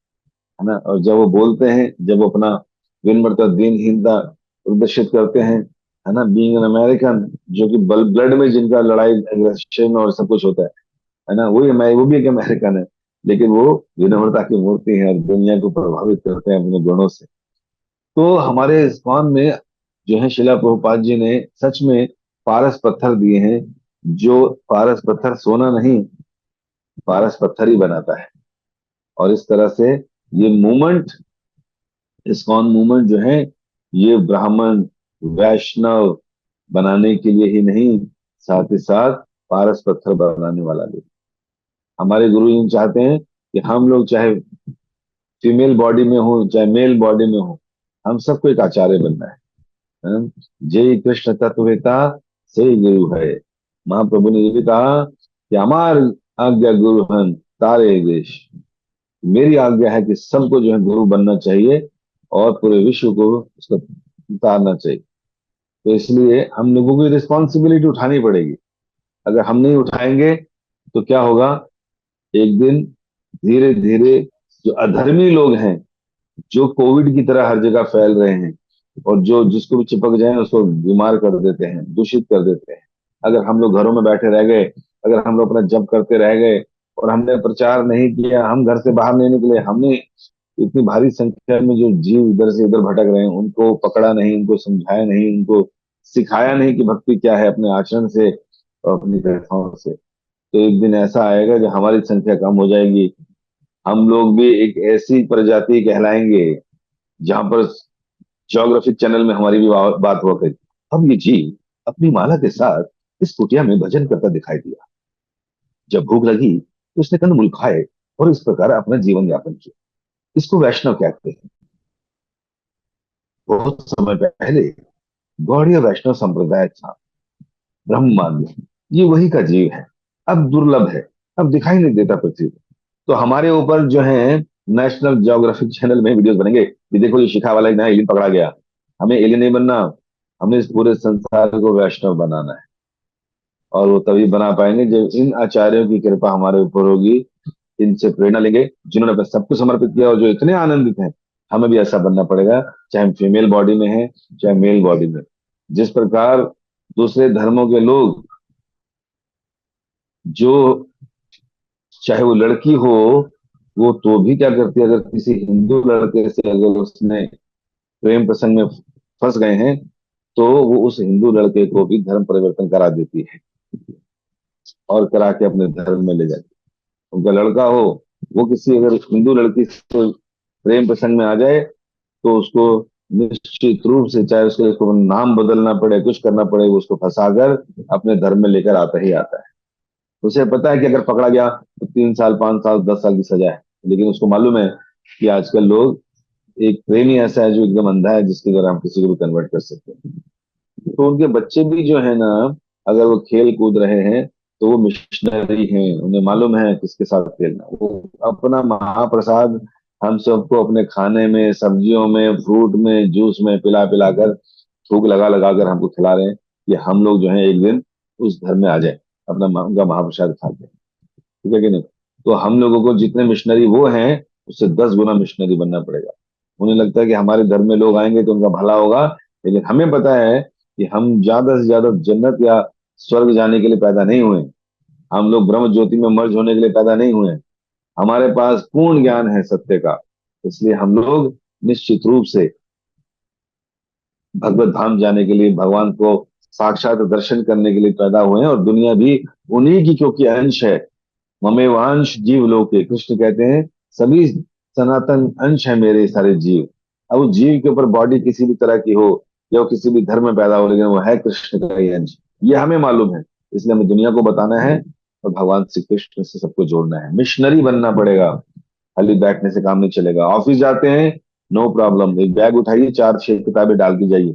है ना। और जब वो बोलते हैं, जब वो अपना विनम्रता दीनहीनता प्रदर्शित करते हैं, है ना, बीइंग एन अमेरिकन, जो कि ब्लड में जिनका लड़ाई एग्रेशन और सब कुछ होता है ना, वही वो भी एक अमेरिकन है, लेकिन वो विनम्रता की मूर्ति है और दुनिया को प्रभावित करते हैं अपने गुणों से। तो हमारे इस्कॉन में जो है शिला प्रभुपाद जी ने सच में पारस पत्थर दिए हैं, जो पारस पत्थर सोना नहीं, पारस पत्थर ही बनाता है। और इस तरह से ये मूवमेंट, इस्कॉन मूवमेंट जो है, ये ब्राह्मण वैष्णव बनाने के लिए ही नहीं, साथ ही साथ पारस पत्थर बनाने वाला भी। हमारे गुरु जी चाहते हैं कि हम लोग चाहे फीमेल बॉडी में हो चाहे मेल बॉडी में हो, हम सबको एक आचार्य बनना है। हैं? जय कृष्ण तत्ववेता से गुरु है। महाप्रभु ने ये भी कहा कि हमार आज्ञा गुरु हन तारे देश। मेरी आज्ञा है कि सबको जो है गुरु बनना चाहिए, और पूरे विश्व को उसका उतारना चाहिए। तो इसलिए हम लोगों को रिस्पॉन्सिबिलिटी उठानी पड़ेगी। अगर हम नहीं उठाएंगे तो क्या होगा, एक दिन धीरे धीरे जो अधर्मी लोग हैं, जो कोविड की तरह हर जगह फैल रहे हैं, और जो जिसको भी चिपक जाए उसको बीमार कर देते हैं, दूषित कर देते हैं, अगर हम लोग घरों में बैठे रह गए, अगर हम लोग अपना जप करते रह गए, और हमने प्रचार नहीं किया, हम घर से बाहर नहीं निकले, हमने इतनी भारी संख्या में जो जीव इधर से इधर भटक रहे हैं उनको पकड़ा नहीं, उनको समझाया नहीं, उनको सिखाया नहीं कि भक्ति क्या है, अपने आचरण से और अपनी कथाओं से, तो एक दिन ऐसा आएगा जब हमारी संख्या कम हो जाएगी। हम लोग भी एक ऐसी प्रजाति कहलाएंगे जहां पर ज्योग्राफिक चैनल में हमारी भी बात हुआ करी। अब ये जीव अपनी माला के साथ इस कुटिया में भजन करता दिखाई दिया। जब भूख लगी तो उसने कंदमूल खाए और इस प्रकार अपना जीवन यापन किया। इसको वैष्णव कहते हैं। बहुत समय पहले गौड़ीय वैष्णव संप्रदाय था, ब्रह्मवाद, ये वही का जीव है। अब दुर्लभ है, अब दिखाई नहीं देता पृथ्वी पर। तो हमारे ऊपर जो है नेशनल ज्योग्राफिक चैनल में वीडियोस बनेंगे कि देखो ये शिखा वाला एक नया एलियन पकड़ा गया। हमें एलियन नहीं बनना, हमें इस पूरे संसार को वैष्णव बनाना है। और वो तभी बना पाएंगे जब इन आचार्यों की कृपा हमारे ऊपर होगी, इनसे प्रेरणा लेंगे जिन्होंने अपना सब कुछ समर्पित किया और जो इतने आनंदित हैं। हमें भी ऐसा बनना पड़ेगा, चाहे हम फीमेल बॉडी में है चाहे मेल बॉडी में। जिस प्रकार दूसरे धर्मों के लोग, जो चाहे वो लड़की हो, वो तो भी क्या करती है, अगर किसी हिंदू लड़के से अगर उसने प्रेम प्रसंग में फंस गए हैं, तो वो उस हिंदू लड़के को भी धर्म परिवर्तन करा देती है और करा के अपने धर्म में ले जाती है। उनका लड़का हो, वो किसी अगर हिंदू लड़की से प्रेम प्रसंग में आ जाए, तो उसको निश्चित रूप से, चाहे उसको नाम बदलना पड़े, कुछ करना पड़े, वो उसको फंसाकर अपने धर्म में लेकर आता ही आता है। उसे पता है कि अगर पकड़ा गया तो 3 साल, 5 साल, 10 साल की सजा है। लेकिन उसको मालूम है कि आजकल लोग, एक प्रेमी ऐसा है जो एकदम अंधा है, जिसके द्वारा हम किसी को भी कन्वर्ट कर सकते हैं। तो उनके बच्चे भी जो है ना, अगर वो खेल कूद रहे हैं, तो वो मिशनरी हैं, उन्हें मालूम है किसके साथ खेलना। वो अपना महाप्रसाद हम सबको अपने खाने में, सब्जियों में, फ्रूट में, जूस में पिला पिला कर, थूक लगा लगा कर हमको खिला रहे हैं कि हम लोग जो है एक दिन उस धर्म में आ जाए, अपना उनका महाप्रसाद खा के। ठीक है कि नहीं? तो हम लोगों को जितने मिशनरी वो हैं, उससे 10 गुना मिशनरी बनना पड़ेगा। उन्हें लगता है कि हमारे धर्म में लोग आएंगे तो उनका भला होगा, लेकिन हमें पता है कि हम ज्यादा से ज्यादा जन्नत या स्वर्ग जाने के लिए पैदा नहीं हुए। हम लोग ब्रह्म ज्योति में मर्ज होने के लिए पैदा नहीं हुए। हमारे पास पूर्ण ज्ञान है सत्य का। इसलिए हम लोग निश्चित रूप से भगवत धाम जाने के लिए, भगवान को साक्षात दर्शन करने के लिए पैदा हुए हैं। और दुनिया भी उन्हीं की क्योंकि अंश है। ममेवांश जीव लोके, कृष्ण कहते हैं सभी सनातन अंश है मेरे सारे जीव। अब उस जीव के ऊपर बॉडी किसी भी तरह की हो, या वो किसी भी धर्म में पैदा हो, लेकिन वो है कृष्ण का ही अंश, ये हमें मालूम है। इसलिए हमें दुनिया को बताना है और भगवान श्री कृष्ण से सबको जोड़ना है। मिशनरी बनना पड़ेगा, खाली बैठने से काम नहीं चलेगा। ऑफिस जाते हैं, नो प्रॉब्लम, एक बैग उठाइए, 4 6 किताबें डाल के जाइए,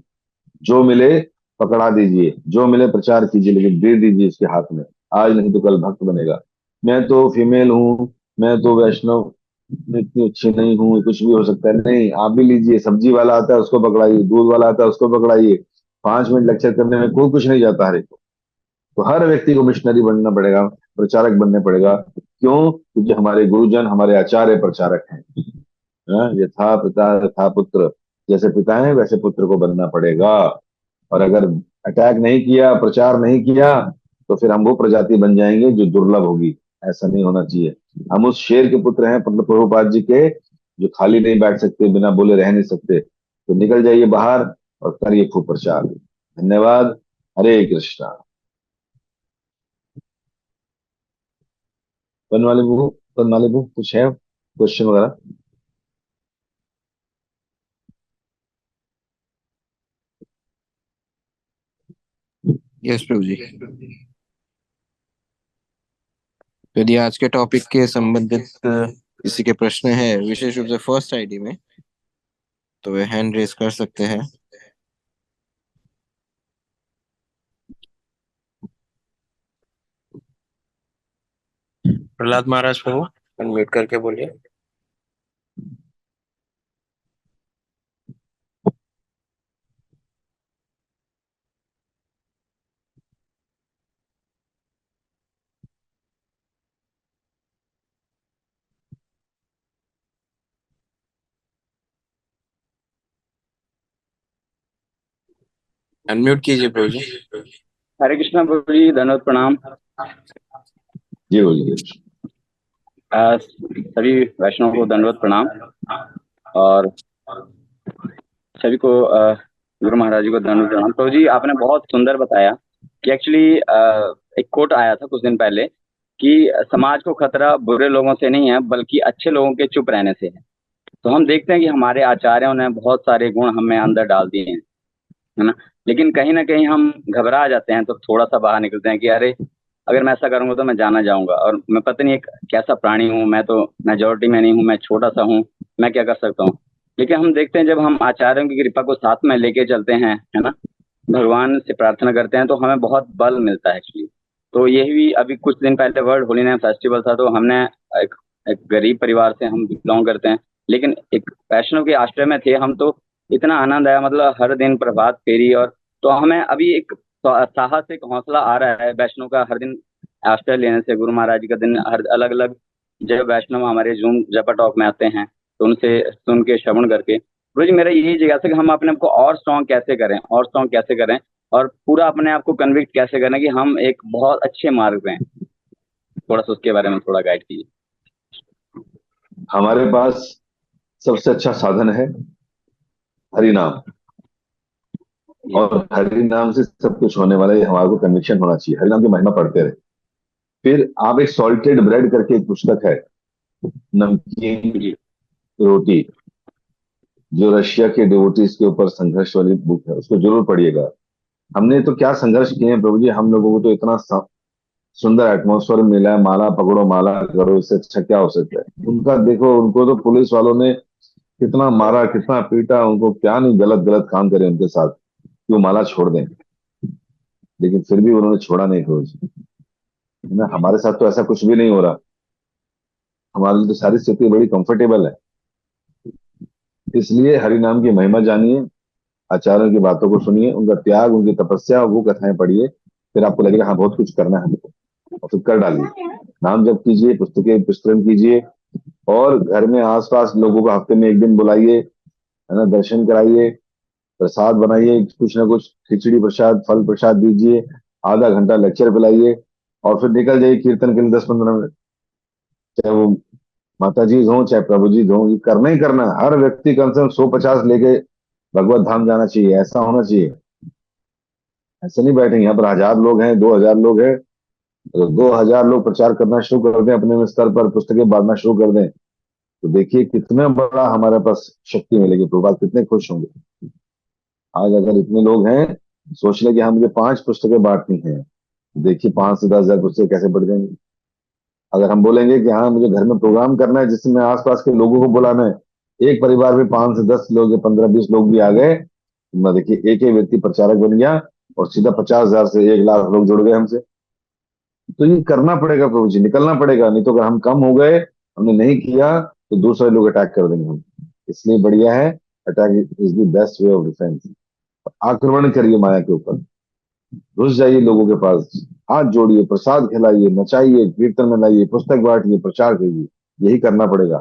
जो मिले पकड़ा दीजिए, जो मिले प्रचार कीजिए, लेकिन दे दीजिए इसके हाथ में। आज नहीं तो कल भक्त बनेगा। मैं तो फीमेल हूँ, मैं तो वैष्णव में इतनी अच्छी नहीं हूँ, कुछ भी हो सकता है। नहीं, आप भी लीजिए, सब्जी वाला आता है उसको पकड़ाइए, दूध वाला आता है उसको पकड़ाइए। 5 मिनट लेक्चर करने में कोई कुछ नहीं जाता हर एक को। तो हर व्यक्ति को मिशनरी बनना पड़ेगा, प्रचारक बनने पड़ेगा। क्यों? क्योंकि हमारे गुरुजन, हमारे आचार्य प्रचारक हैं। यथा पिता यथा पुत्र, जैसे पिता है वैसे पुत्र को बनना पड़ेगा। और अगर अटैक नहीं किया, प्रचार नहीं किया, तो फिर हम वो प्रजाति बन जाएंगे जो दुर्लभ होगी। ऐसा नहीं होना चाहिए। हम उस शेर के पुत्र हैं, मतलब प्रभुपाद जी के, जो खाली नहीं बैठ सकते, बिना बोले रह नहीं सकते। तो निकल जाइए बाहर और करिए खूब प्रचार। धन्यवाद। हरे कृष्णा। बनवाले बहू कुछ है क्वेश्चन वगैरह? यस प्रभु जी। यदि आज के टॉपिक के संबंधित किसी के प्रश्न है, विशेष रूप से फर्स्ट आईडी में, तो वे हैंड रेज कर सकते हैं। प्रहलाद महाराज प्रभु, अनम्यूट करके बोलिए। अनम्यूट कीजिए प्रभु जी। हरे कृष्णा प्रभु जी, धन्यवाद, प्रणाम। जी बोलिए। सभी वैष्णव को दंडवत प्रणाम, और सभी को गुरु महाराज जी को दंडवत प्रणाम। प्रभु जी, आपने बहुत सुंदर बताया कि एक्चुअली एक कोट आया था कुछ दिन पहले कि समाज को खतरा बुरे लोगों से नहीं है, बल्कि अच्छे लोगों के चुप रहने से है। तो हम देखते हैं कि हमारे आचार्यों ने बहुत सारे गुण हमें अंदर डाल दिए हैं, है ना। लेकिन कहीं ना कहीं हम घबरा जाते हैं, तो थोड़ा सा बाहर निकलते हैं कि अरे, अगर मैं ऐसा करूंगा तो मैं जाना जाऊंगा, और मैं पता नहीं एक कैसा प्राणी हूँ, मैं तो मेजोरिटी में नहीं हूँ, मैं छोटा सा हूँ, मैं क्या कर सकता हूँ। लेकिन हम देखते हैं जब हम आचार्यों की कृपा को साथ में लेके चलते हैं, है ना, भगवान से प्रार्थना करते हैं तो हमें बहुत बल मिलता है एक्चुअली। तो यही भी अभी कुछ दिन पहले वर्ल्ड होली नाइट फेस्टिवल था, तो हमने एक, एक गरीब परिवार से हम बिलोंग करते हैं, लेकिन एक वैष्णव के आश्रय में थे हम, तो इतना आनंद आया, मतलब हर दिन प्रभात फेरी। और तो हमें अभी एक साहस, एक हौसला आ रहा है वैष्णव का हर दिन आश्रय लेने से। गुरु महाराज जी का दिन हर अलग अलग जब वैष्णव हमारे जूम जपा टॉक में आते हैं, तो उनसे सुन के श्रवण करके गुरु जी, मेरा यही जिज्ञासा है कि हम अपने आप को और स्ट्रांग कैसे करें, और स्ट्रांग कैसे करें, और पूरा अपने आप को कन्विक्ट कैसे करें कि हम एक बहुत अच्छे मार्ग पे हैं। थोड़ा सा उसके बारे में थोड़ा गाइड कीजिए। हमारे पास सबसे अच्छा साधन है हरि नाम। जी और हरि नाम से सब कुछ होने वाला है, हमारे को कन्विक्शन होना चाहिए। हरि नाम की महिमा पढ़ते रहे। फिर आप एक सॉल्टेड ब्रेड करके एक पुस्तक है, नमकीन जी रोटी, जो रशिया के डिवोटीज के ऊपर संघर्ष वाली बुक है, उसको जरूर पढ़िएगा। हमने तो क्या संघर्ष किए हैं प्रभु जी, हम लोगों को तो इतना सुंदर एटमॉस्फेयर मिला है, माला पकड़ो माला करो, इससे अच्छा क्या हो सकता है। उनका देखो, उनको तो पुलिस वालों ने कितना मारा, कितना पीटा, उनको क्या नहीं गलत गलत काम करे उनके साथ कि वो माला छोड़ दें, लेकिन फिर भी उन्होंने छोड़ा नहीं प्रभु जी। है ना, हमारे साथ तो ऐसा कुछ भी नहीं हो रहा। हमारे लिए तो सारी स्थिति बड़ी कंफर्टेबल है। इसलिए हरि नाम की महिमा जानिए, आचार्यों की बातों को सुनिए, उनका त्याग, उनकी तपस्या, वो कथाएं पढ़िए। फिर आपको लगेगा हाँ बहुत कुछ करना है हमको, और फिर कर डालिए। नाम जप कीजिए, पुस्तकें पुस्तक कीजिए, और घर में आसपास लोगों को हफ्ते में एक दिन बुलाइए, है ना, दर्शन कराइए, प्रसाद बनाइए, कुछ ना कुछ खिचड़ी प्रसाद फल प्रसाद दीजिए, आधा घंटा लेक्चर पिलाइए, और फिर निकल जाइए कीर्तन के लिए 10-15 मिनट। चाहे वो माता जी हो चाहे प्रभु जी हो, ये करना ही करना है। हर व्यक्ति कम से कम 150 लेके भगवत धाम जाना चाहिए, ऐसा होना चाहिए। ऐसे नहीं बैठे यहाँ पर 1000 लोग हैं, 2000 लोग हैं, तो 2000 लोग प्रचार करना शुरू कर दें, अपने स्तर पर पुस्तकें बांटना शुरू कर दें, तो देखिए कितना बड़ा हमारे पास शक्ति मिलेगी। प्रभुपाद कितने खुश होंगे। आज अगर इतने लोग हैं, सोच ले कि हाँ मुझे 5 पुस्तकें बांटनी है, देखिए 5 से 10 हजार पुस्तकें कैसे बढ़ जाएंगी। अगर हम बोलेंगे कि हाँ मुझे घर में प्रोग्राम करना है जिसमें आसपास के लोगों को बुलाना है, एक परिवार में 5 से 10 लोग या 15-20 लोग भी आ गए, मैं देखिए एक ही व्यक्ति प्रचारक बन गया, और सीधा 50,000 से 1 लाख लोग जुड़ गए हमसे। तो ये करना पड़ेगा प्रभु जी, निकलना पड़ेगा, नहीं तो अगर हम कम हो गए, हमने नहीं किया, तो दूसरे लोग अटैक कर देंगे हम। इसलिए बढ़िया है, attack is the best way of defence. आक्रमण करिए माया के ऊपर, घुस जाइए लोगों के पास, हाथ जोड़िए, प्रसाद खिलाइए, नचाइए, कीर्तन में लाइए, पुस्तक बांटिए, प्रचार करिए। यही करना पड़ेगा,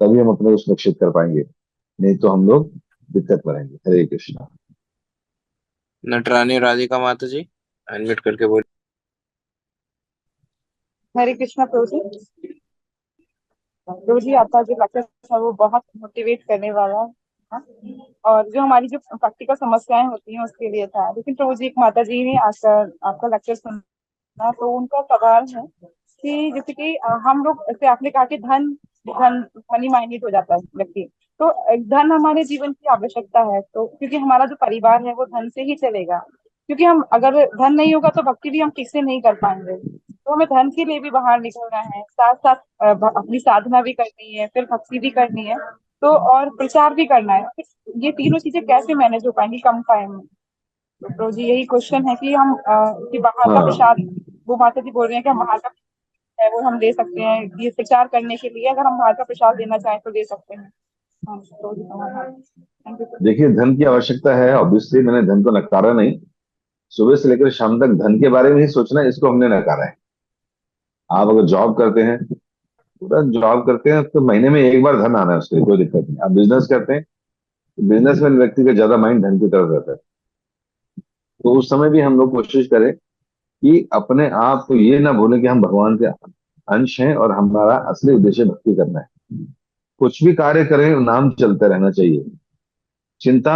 तभी हम अपने को सुरक्षित कर पाएंगे, नहीं तो हम लोग दिक्कत में रहेंगे। हरे कृष्णा। नटरानी राधिका माता जी, अनम्यूट करके बोल। हरे कृष्णा प्रभु जी। प्रभु जी, आपका जो लेक्चर था वो बहुत मोटिवेट करने वाला है। हाँ? और जो हमारी जो प्रैक्टिकल समस्याएं होती हैं उसके लिए था। लेकिन प्रभु जी, एक माता जी ने आज आपका लेक्चर सुना, तो उनका सवाल है कि जैसे कि हम लोग, जैसे आपने कहा कि धन धन मनी माइंडेड हो जाता है व्यक्ति। तो धन हमारे जीवन की आवश्यकता है, तो क्योंकि हमारा जो परिवार है वो धन से ही चलेगा। क्योंकि हम अगर धन नहीं होगा तो भक्ति भी हम ठीक से नहीं कर पाएंगे। तो हमें धन के लिए भी बाहर निकलना है, साथ साथ अपनी साधना भी करनी है, फिर भक्ति भी करनी है, तो और प्रचार भी करना है। ये तीनों चीजें कैसे मैनेज हो पाएंगी कम टाइम में? तो प्रभु जी, यही क्वेश्चन है कि हम कि बाहर का हाँ प्रसाद, वो माता जी बोल रहे हैं कि हम बाहर का है वो हम दे सकते हैं, ये प्रचार करने के लिए अगर हम बाहर का प्रसाद देना चाहें तो दे सकते हैं। हाँ, तो थैंक यू। देखिए, धन की आवश्यकता है, ऑब्वियसली मैंने धन को नकारा नहीं। सुबह से लेकर शाम तक धन के बारे में ही सोचना है, इसको हमने नकारा है। आप अगर जॉब करते हैं, पूरा जॉब करते हैं, तो महीने में एक बार धन आना है, उसके लिए कोई दिक्कत नहीं। आप बिजनेस करते हैं, तो बिजनेसमैन व्यक्ति का ज्यादा माइंड धन की तरफ रहता है। तो उस समय भी हम लोग कोशिश करें कि अपने आप को ये ना भूलें कि हम भगवान के अंश हैं, और हमारा असली उद्देश्य भक्ति करना है। कुछ भी कार्य करें, नाम चलते रहना चाहिए। चिंता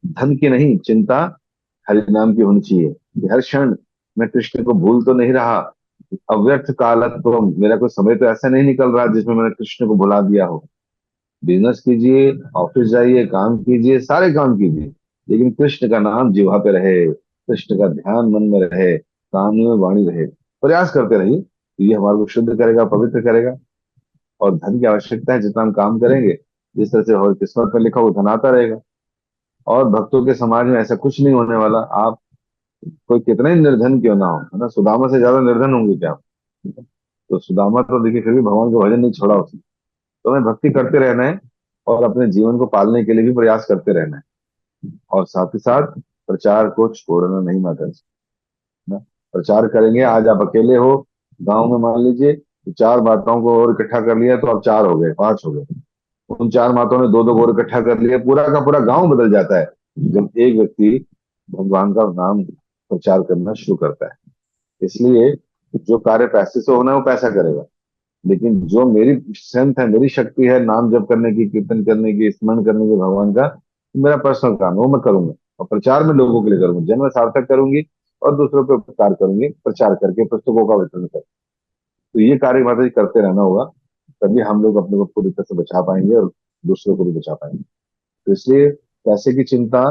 धन की नहीं, चिंता हरि नाम की होनी चाहिए कि हर क्षण मैं कृष्ण को भूल तो नहीं रहा। अव्यर्थ कालत्व, मेरा कोई समय तो ऐसा नहीं निकल रहा जिसमें मैंने कृष्ण को भुला दिया हो। बिजनेस कीजिए, ऑफिस जाइए, काम कीजिए, सारे काम कीजिए, लेकिन कृष्ण का नाम जीवा पे रहे, कृष्ण का ध्यान मन में रहे, कान में वाणी रहे। प्रयास करते रहिए, ये हमारे को शुद्ध करेगा, पवित्र करेगा। और धन की आवश्यकता है, जितना हम काम करेंगे, जिस तरह से और किस्मत में लिखा हो, धन आता रहेगा। और भक्तों के समाज में ऐसा कुछ नहीं होने वाला। आप कोई कितना ही निर्धन क्यों ना हो, है ना, सुदामा से ज्यादा निर्धन होंगे क्या आप? तो सुदामा तो देखिए फिर भी भगवान का भजन नहीं छोड़ा उसने। तो हमें भक्ति करते रहना है और अपने जीवन को पालने के लिए भी प्रयास करते रहना है, और साथ ही साथ प्रचार को छोड़ना नहीं, माता जी, ना। प्रचार करेंगे, आज आप अकेले हो गांव में, मान लीजिए तो चार माताओं को और इकट्ठा कर लिया तो अब चार हो गए, पांच हो गए। उन चार माताओं ने दो दो को और इकट्ठा कर लिया, पूरा का पूरा गांव बदल जाता है जब एक व्यक्ति भगवान का नाम प्रचार करना शुरू करता है। इसलिए जो कार्य पैसे से होना है वो पैसा करेगा, लेकिन जो मेरी स्ट्रेंथ है, मेरी शक्ति है नाम जप करने की, कीर्तन करने की, स्मरण करने की भगवान का, तो मेरा पर्सनल काम है वो मैं करूंगा। और प्रचार में लोगों के लिए करूंगा, जन्म सार्थक करूंगी और दूसरों पे उपकार करूंगी, प्रचार करके पुस्तकों का वितरण कर। तो ये कार्य माता जी करते रहना होगा, तभी हम लोग अपने को पूरी तरह से बचा पाएंगे और दूसरों को भी बचा पाएंगे। तो इसलिए पैसे की चिंता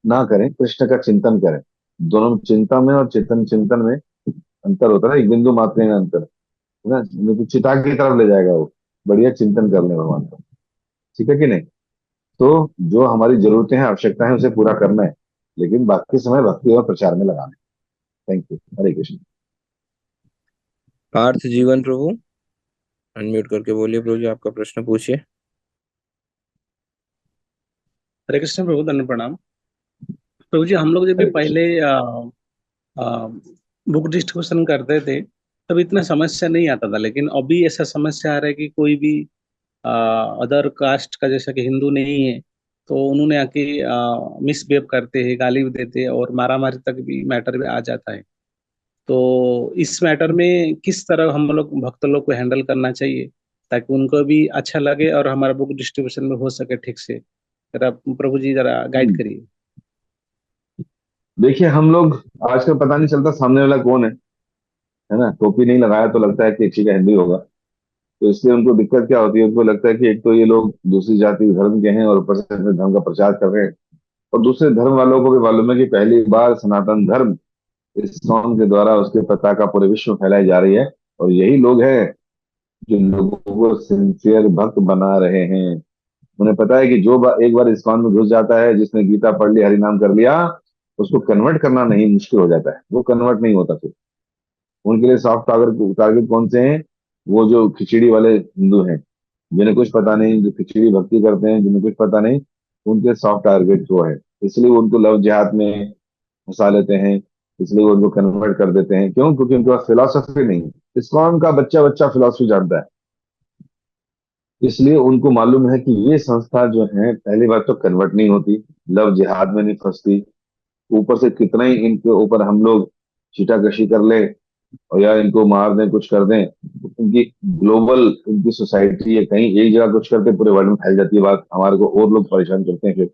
ना करें, कृष्ण का चिंतन करें। दोनों चिंता में और चेतन चिंतन में अंतर होता है ना, एक बिंदु मात्र में अंतर है ना, नहीं तो चिता की तरफ ले जाएगा वो। बढ़िया चिंतन कर ले भगवान का, ठीक है कि नहीं? तो जो हमारी जरूरतें हैं, आवश्यकताएं हैं, उसे पूरा करना है, लेकिन बाकी समय भक्ति और प्रचार में लगाना है। Thank you. हरे कृष्ण। पार्थ जीवन प्रभु, अनम्यूट करके बोलिए प्रभु जी, आपका प्रश्न पूछिए। हरे कृष्ण प्रभु, धन्य प्रणाम। प्रभु जी, हम लोग जब भी हरे कृष्ण। पहले बुक डिस्ट्रीब्यूशन करते थे तब इतना समस्या नहीं आता था, लेकिन अभी ऐसा समस्या आ रहा है कि कोई भी अदर कास्ट का जैसा कि हिंदू नहीं है तो उन्होंने आके मिसबिहेव करते हैं, गाली भी देते हैं और मारा मारी तक भी मैटर में आ जाता है। तो इस मैटर में किस तरह हम लोग भक्त लोग को हैंडल करना चाहिए ताकि उनको भी अच्छा लगे और हमारा बुक डिस्ट्रीब्यूशन में हो सके ठीक से? जरा प्रभु जी जरा गाइड करिए। देखिए हम लोग आजकल पता नहीं चलता सामने वाला कौन है ना, टोपी नहीं लगाया तो लगता है कि ठीक है हिंदू होगा। तो इसलिए उनको दिक्कत क्या होती है, उनको लगता है कि एक तो ये लोग दूसरी जाति धर्म के हैं और ऊपर से अपने धर्म का प्रचार कर रहे हैं, और दूसरे धर्म वालों को भी मालूम है कि पहली बार सनातन धर्म इस कौम के द्वारा उसके पताका पूरे विश्व में फैलाई जा रही है। और यही लोग हैं जो लोगों को सिंसियर भक्त बना रहे हैं। उन्हें पता है कि एक बार इस्कॉन में घुस जाता है, जिसने गीता पढ़ ली, हरि नाम कर लिया, उसको कन्वर्ट करना नहीं मुश्किल हो जाता है, वो कन्वर्ट नहीं होता फिर। उनके लिए सॉफ्ट टारगेट टारगेट कौन से हैं? वो जो खिचड़ी वाले हिंदू हैं, जिन्हें कुछ पता नहीं, जो खिचड़ी भक्ति करते हैं, जिन्हें कुछ पता नहीं, उनके सॉफ्ट टारगेट वो है। इसलिए वो उनको लव जिहाद में फंसा लेते हैं, इसलिए वो उनको कन्वर्ट कर देते हैं। क्यों? क्योंकि उनके पास फिलोसफी नहीं है। इस्कॉन का बच्चा बच्चा फिलोसफी जानता है, इसलिए उनको मालूम है कि ये संस्था जो है पहली बात तो कन्वर्ट नहीं होती, लव जिहाद में नहीं फंसती। ऊपर से कितना ही इनके ऊपर हम लोग छीटाकशी कर ले और या इनको मार दें, कुछ कर दें, उनकी ग्लोबल उनकी सोसाइटी है, कहीं एक जगह कुछ करते पूरे वर्ल्ड में फैल जाती है बात, हमारे को और लोग परेशान करते हैं फिर,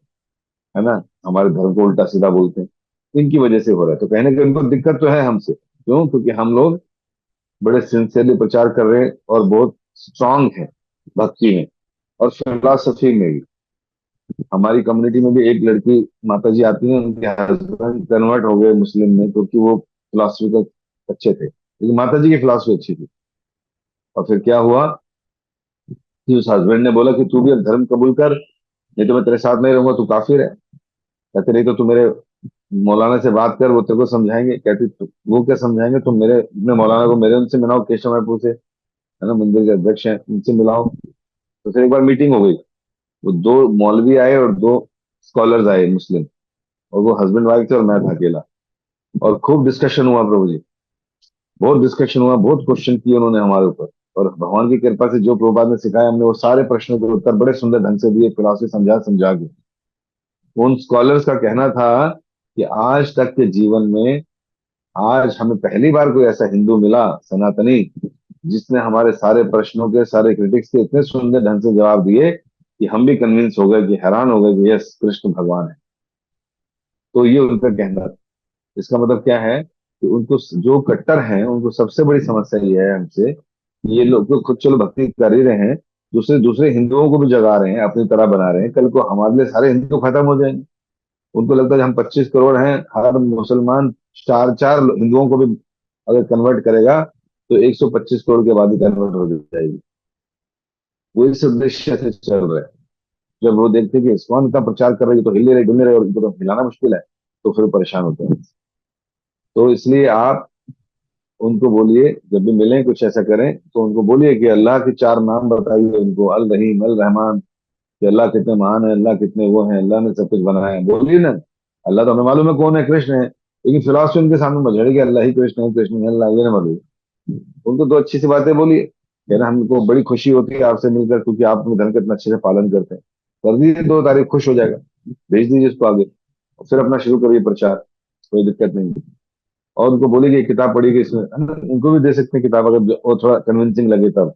है ना, हमारे धर्म को उल्टा सीधा बोलते हैं। इनकी वजह से हो रहा है। तो कहीं ना कहीं उनको दिक्कत तो है हमसे, क्यों? क्योंकि हम लोग बड़े सिंसियरली प्रचार कर रहे हैं और बहुत स्ट्रांग है भक्ति में और फिलोसफी में भी। हमारी कम्युनिटी में भी एक लड़की माता जी आती है, उनके हस्बैंड कन्वर्ट हो गए मुस्लिम में क्योंकि वो फिलोसफी का अच्छे थे, लेकिन माता जी की फिलोसफी अच्छी थी। और फिर क्या हुआ कि उस हस्बैंड ने बोला कि तू भी अब धर्म कबूल कर, नहीं तो मैं तेरे साथ नहीं रहूंगा, तू काफिर है। कहते नहीं तो तू मेरे मौलाना से बात कर, वो तेरे को समझाएंगे। कहती वो क्या समझाएंगे, तुम मेरे अपने मौलाना को मेरे उनसे मिलाओ, केशव महपूर से, है ना, मंदिर के अध्यक्ष हैं, उनसे मिलाओ। तो फिर एक बार मीटिंग हो गई, वो दो मौलवी आए और दो स्कॉलर्स आए मुस्लिम, और वो हस्बैंड वाइफ थे और मैं था अकेला। और खूब डिस्कशन हुआ प्रभु जी, बहुत डिस्कशन हुआ, बहुत क्वेश्चन किए उन्होंने हमारे ऊपर। और भगवान की कृपा से जो प्रभुपाद ने सिखाया, हमने वो सारे प्रश्नों के उत्तर बड़े सुंदर ढंग से दिए, फिलॉसफी समझा समझा के। उन स्कॉलर्स का कहना था कि आज तक के जीवन में आज हमें पहली बार कोई ऐसा हिंदू मिला सनातनी जिसने हमारे सारे प्रश्नों के, सारे क्रिटिक्स के इतने सुंदर ढंग से जवाब दिए कि हम भी कन्विंस हो गए, कि हैरान हो गए कि यस, कृष्ण भगवान है। तो ये उनका कहना था। इसका मतलब क्या है कि उनको, जो कट्टर हैं, उनको सबसे बड़ी समस्या ये है हमसे, ये लोग तो खुद चलो भक्ति कर ही रहे हैं, दूसरे दूसरे हिंदुओं को भी जगा रहे हैं, अपनी तरह बना रहे हैं। कल को हमारे लिए सारे हिंदू खत्म हो जाएंगे। उनको लगता है कि हम 25 करोड़ हैं, हर मुसलमान चार चार हिंदुओं को भी अगर कन्वर्ट करेगा तो 125 करोड़ के बाद ही कन्वर्ट हो जाएगी। वो इस उद्देश्य से चल रहा है। जब वो देखते कि इस्कॉन इतना प्रचार कर रही है तो हिले रहे डुले रहे और इनको तो हिलाना मुश्किल है, तो फिर परेशान होते हैं। तो इसलिए आप उनको बोलिए, जब भी मिलें कुछ ऐसा करें तो उनको बोलिए कि अल्लाह के 4 नाम बताइए उनको, अल रहीम अल रहमान, कि अल्लाह कितने महान है, अल्लाह कितने वो हैं, अल्लाह ने सब कुछ बनाया है, बोलिए ना। अल्लाह तो हमें मालूम है कौन है, कृष्ण है, लेकिन फिलॉसफी उनके सामने मझेड़े कि अल्लाह ही कृष्ण है, कृष्ण है अल्लाह, ये ना मालूम। उनको दो अच्छी सी बातें बोलिए, कह रहे हमको बड़ी खुशी होती है आपसे मिलकर, क्योंकि आप अपने धर्म का इतना अच्छे से पालन करते हैं। कर दीजिए, 2 तारीख खुश हो जाएगा, भेज दीजिए उसको आगे, और फिर अपना शुरू करिए प्रचार, कोई दिक्कत नहीं है। और उनको बोलिए कि एक किताब पढ़िए, इसमें उनको भी दे सकते हैं किताब, अगर वो थोड़ा कन्विंसिंग लगे तब।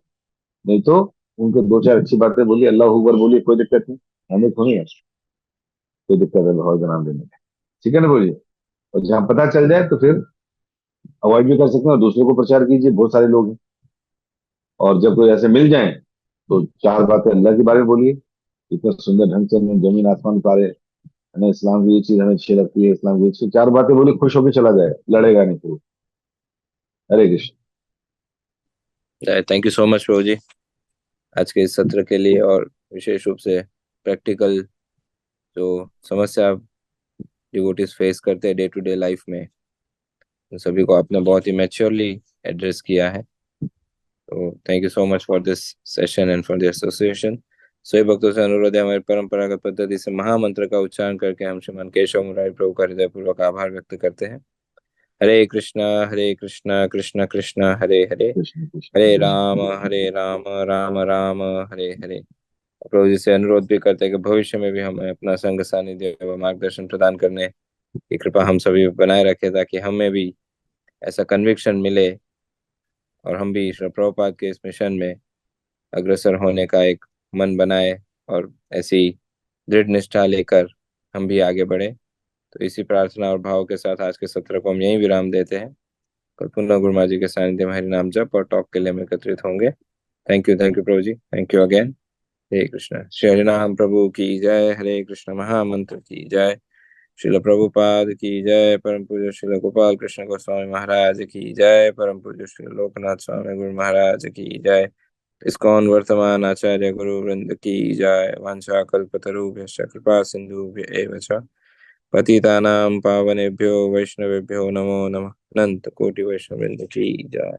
नहीं तो उनको 2-4 अच्छी बातें बोलिए, अल्लाह अकबर बोलिए, कोई दिक्कत नहीं, हमें थोड़ी है कोई दिक्कत है भगवान का नाम लेने में। ठीक है ना, बोलिए। और जहाँ पता चल जाए तो फिर अवॉइड भी कर सकते हैं, और दूसरों को प्रचार कीजिए, बहुत सारे लोग हैं। और जब कोई ऐसे मिल जाए तो 4 बातें अल्लाह के बारे में बोलिए, इतना सुंदर ढंग से उन्होंने जमीन आसमान उतारे, है ना, इस्लाम की ये चीज हमें अच्छी लगती है, इस्लाम की ये चीज, 4 बातें बोलिए, खुश होकर चला जाए, लड़ेगा नहीं फिर। Hare Krishna. Thank you so much प्रभु जी आज के इस सत्र के लिए, और विशेष रूप से प्रैक्टिकल जो समस्या डिवोटीज फेस करते हैं डे टू डे लाइफ में, उन सभी को आपने बहुत ही मैच्योरली एड्रेस किया है। तो thank you so much for this session and for the association. सभी भक्तों से अनुरोध है, हमारी परंपरागत पद्धति से महामंत्र का उच्चारण करके हम श्रीमान केशव मुरारी प्रभु का हृदयपूर्वक आभार व्यक्त करते हैं। हरे कृष्णा कृष्ण कृष्ण हरे हरे, कृष्ण कृष्ण हरे हरे राम राम राम हरे हरे। प्रभु जी से अनुरोध भी करते हैं कि भविष्य में भी हमें अपना संग सानिध्य व मार्गदर्शन प्रदान करने की कृपा हम सभी बनाए रखे, ताकि हमें भी ऐसा कन्विक्शन मिले और हम भी श्री प्रभुपाद के इस मिशन में अग्रसर होने का एक मन बनाए, और ऐसी दृढ़ निष्ठा लेकर हम भी आगे बढ़े। तो इसी प्रार्थना और भाव के साथ आज के सत्र को हम यहीं विराम देते हैं। कल पुनः गुरु महाराज जी के सानिध्य में हरि नाम जप और टॉक के लिए हम एकत्रित होंगे। थैंक यू प्रभु जी, thank you again. Hare Krishna. Shri Harinam प्रभु की जय। हरे कृष्ण महामंत्र की जय। श्रील प्रभुपाद की जय। परम पूज्य श्रील गोपाल कृष्ण गोस्वामी महाराज की जय। परम पूज्य श्री लोकनाथ स्वामी गुरु महाराज की जय। इस्कॉन वर्तमान आचार्य गुरु वृंद की जय। वांछा कल्पतरुभ्यश्च कृपा सिंधुभ्य एव च पतितानां पावनेभ्यो वैष्णवेभ्यो नमो नमः। अनंत कोटि वैष्णव वृंद की जय।